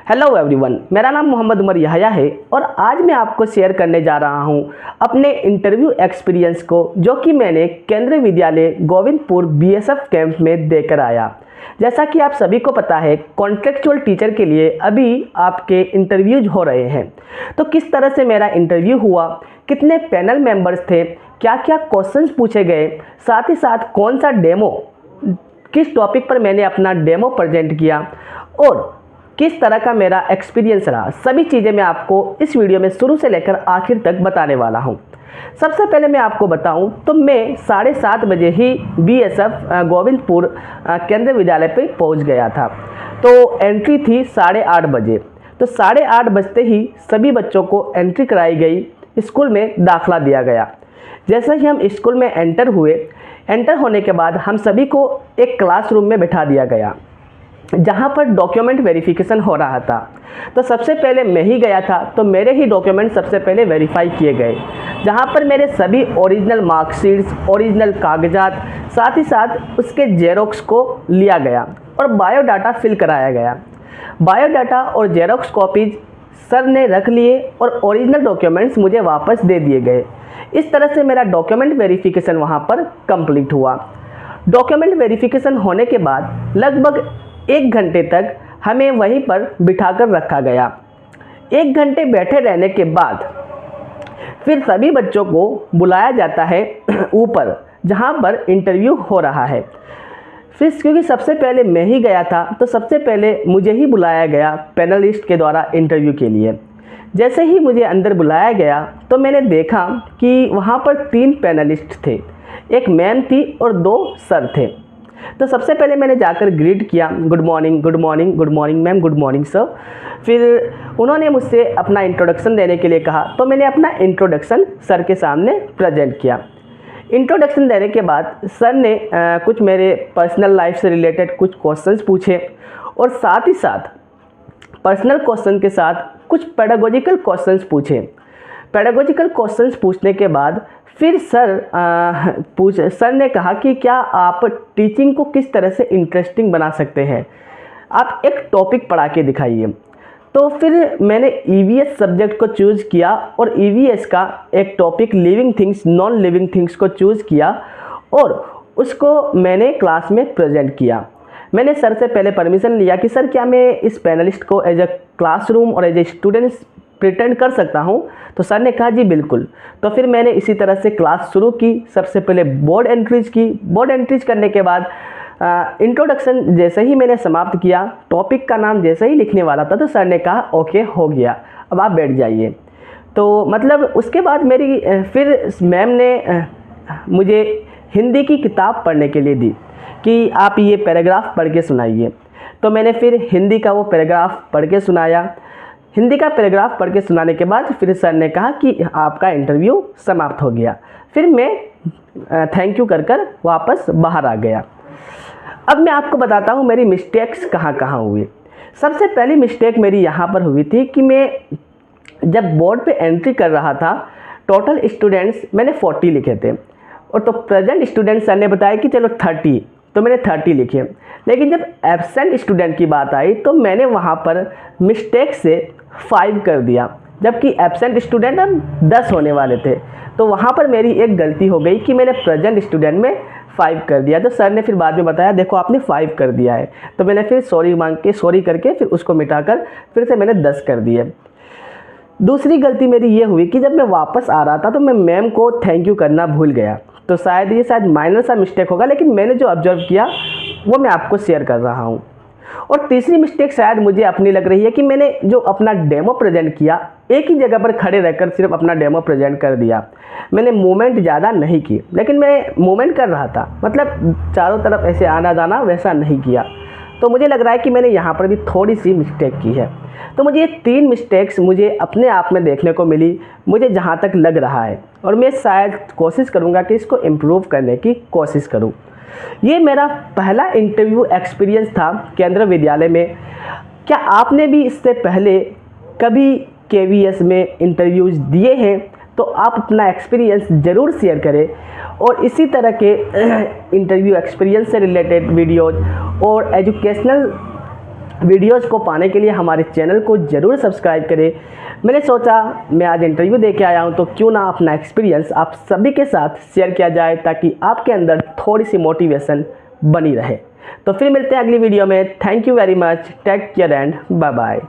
Hello everyone, मेरा नाम मोहम्मद उमर यहया है और आज मैं आपको शेयर करने जा रहा हूं अपने इंटरव्यू एक्सपीरियंस को, जो कि मैंने केंद्रीय विद्यालय गोविंदपुर बीएसएफ कैंप में देकर आया। जैसा कि आप सभी को पता है, कॉन्ट्रेक्चुअल टीचर के लिए अभी आपके इंटरव्यूज हो रहे हैं। तो किस तरह से मेरा इंटरव्यू हुआ, कितने पैनल मेंबर्स थे, क्या क्या क्वेश्चंस पूछे गए, साथ ही साथ कौन सा डेमो, किस टॉपिक पर मैंने अपना डेमो प्रेजेंट किया और किस तरह का मेरा एक्सपीरियंस रहा, सभी चीज़ें मैं आपको इस वीडियो में शुरू से लेकर आखिर तक बताने वाला हूं। सबसे पहले मैं आपको बताऊं तो मैं 7:30 बजे ही बीएसएफ गोविंदपुर केंद्रीय विद्यालय पे पहुंच गया था। तो एंट्री थी 8:30 बजे। तो 8:30 बजते ही सभी बच्चों को एंट्री कराई गई, स्कूल में दाखिला दिया गया। जैसे ही हम स्कूल में एंटर होने के बाद हम सभी को एक क्लासरूम में बैठा दिया गया, जहाँ पर डॉक्यूमेंट वेरिफिकेशन हो रहा था। तो सबसे पहले मैं ही गया था, तो मेरे ही डॉक्यूमेंट सबसे पहले वेरीफाई किए गए, जहाँ पर मेरे सभी ओरिजिनल मार्कशीट्स, ओरिजिनल कागजात, साथ ही साथ उसके जेरोक्स को लिया गया और बायोडाटा फिल कराया गया। बायोडाटा और जेरोक्स कॉपीज सर ने रख लिए और ओरिजिनल डॉक्यूमेंट्स मुझे वापस दे दिए गए। इस तरह से मेरा डॉक्यूमेंट वेरिफिकेशन वहाँ पर कंप्लीट हुआ। डॉक्यूमेंट वेरिफिकेशन होने के बाद लगभग 1 घंटे तक हमें वहीं पर बिठाकर रखा गया। 1 घंटे बैठे रहने के बाद फिर सभी बच्चों को बुलाया जाता है ऊपर, जहां पर इंटरव्यू हो रहा है। फिर क्योंकि सबसे पहले मैं ही गया था, तो सबसे पहले मुझे ही बुलाया गया पैनलिस्ट के द्वारा इंटरव्यू के लिए। जैसे ही मुझे अंदर बुलाया गया तो मैंने देखा कि वहाँ पर 3 पैनलिस्ट थे, एक मैम थी और 2 सर थे। तो सबसे पहले मैंने जाकर ग्रीट किया, good morning, good morning, good morning ma'am, good morning sir. फिर उन्होंने मुझसे अपना इंट्रोडक्शन देने के लिए कहा, तो मैंने अपना इंट्रोडक्शन सर के सामने प्रेजेंट किया। इंट्रोडक्शन देने के बाद सर ने कुछ मेरे पर्सनल लाइफ से रिलेटेड कुछ क्वेश्चंस पूछे और साथ ही साथ पर्सनल क्वेश्चन के साथ कुछ पेडागोजिकल क्वेश्चंस पूछे। पेडागोजिकल क्वेश्चंस पूछने के बाद फिर सर ने कहा कि क्या आप टीचिंग को किस तरह से इंटरेस्टिंग बना सकते हैं, आप एक टॉपिक पढ़ा के दिखाइए। तो फिर मैंने ईवीएस सब्जेक्ट को चूज़ किया और ईवीएस का एक topic living things, non living things को चूज़ किया और उसको मैंने क्लास में प्रेजेंट किया। मैंने सर से पहले परमिशन लिया कि सर क्या मैं इस पैनलिस्ट को एज ए क्लासरूम और एज ए स्टूडेंट्स प्रिटेंड कर सकता हूं? तो सर ने कहा जी बिल्कुल। तो फिर मैंने इसी तरह से क्लास शुरू की। सबसे पहले बोर्ड एंट्रीज की। बोर्ड एंट्रीज करने के बाद इंट्रोडक्शन जैसे ही मैंने समाप्त किया, टॉपिक का नाम जैसे ही लिखने वाला था, तो सर ने कहा ओके हो गया, अब आप बैठ जाइए। तो मतलब उसके बाद मेरी फिर मैम ने मुझे हिंदी की किताब पढ़ने के लिए दी कि आप ये पैराग्राफ पढ़ के सुनाइए। तो मैंने फिर हिंदी का वो पैराग्राफ पढ़ के सुनाया। हिंदी का पैराग्राफ पढ़ के सुनाने के बाद फिर सर ने कहा कि आपका इंटरव्यू समाप्त हो गया। फिर मैं थैंक यू कर वापस बाहर आ गया। अब मैं आपको बताता हूँ मेरी मिस्टेक्स कहाँ कहाँ हुई। सबसे पहली मिस्टेक मेरी यहाँ पर हुई थी कि मैं जब बोर्ड पे एंट्री कर रहा था, टोटल स्टूडेंट्स मैंने 40 लिखे थे और तो प्रेजेंट स्टूडेंट सर ने बताया कि चलो 30, तो मैंने 30 लिखे। लेकिन जब एब्सेंट स्टूडेंट की बात आई तो मैंने वहाँ पर मिस्टेक से 5 कर दिया, जबकि एब्सेंट स्टूडेंट हम 10 होने वाले थे। तो वहाँ पर मेरी एक गलती हो गई कि मैंने प्रेजेंट स्टूडेंट में 5 कर दिया। तो सर ने फिर बाद में बताया देखो आपने 5 कर दिया है। तो मैंने फिर सॉरी करके फिर उसको मिटाकर फिर से मैंने 10 कर दिए। दूसरी गलती मेरी ये हुई कि जब मैं वापस आ रहा था तो मैं मैम को थैंक यू करना भूल गया। तो शायद माइनर सा मिस्टेक होगा, लेकिन मैंने जो ऑब्जर्व किया वो मैं आपको शेयर कर रहा हूँ। और तीसरी मिस्टेक शायद मुझे अपनी लग रही है कि मैंने जो अपना डेमो प्रेजेंट किया, एक ही जगह पर खड़े रहकर सिर्फ अपना डेमो प्रेजेंट कर दिया। मैंने मूवमेंट ज़्यादा नहीं की, लेकिन मैं मूवमेंट कर रहा था, मतलब चारों तरफ ऐसे आना जाना वैसा नहीं किया। तो मुझे लग रहा है कि मैंने यहाँ पर भी थोड़ी सी मिस्टेक की है। तो मुझे ये 3 मिस्टेक्स मुझे अपने आप में देखने को मिली, मुझे जहाँ तक लग रहा है, और मैं शायद कोशिश करूँगा कि इसको इम्प्रूव करने की कोशिश करूँ। ये मेरा पहला इंटरव्यू एक्सपीरियंस था केंद्रीय विद्यालय में। क्या आपने भी इससे पहले कभी केवीएस में इंटरव्यूज़ दिए हैं? तो आप अपना एक्सपीरियंस ज़रूर शेयर करें और इसी तरह के इंटरव्यू एक्सपीरियंस से रिलेटेड वीडियोज़ और एजुकेशनल वीडियोस को पाने के लिए हमारे चैनल को ज़रूर सब्सक्राइब करें। मैंने सोचा मैं आज इंटरव्यू दे के आया हूं, तो क्यों ना अपना एक्सपीरियंस आप सभी के साथ शेयर किया जाए, ताकि आपके अंदर थोड़ी सी मोटिवेशन बनी रहे। तो फिर मिलते हैं अगली वीडियो में। Thank you very much, take care and bye bye.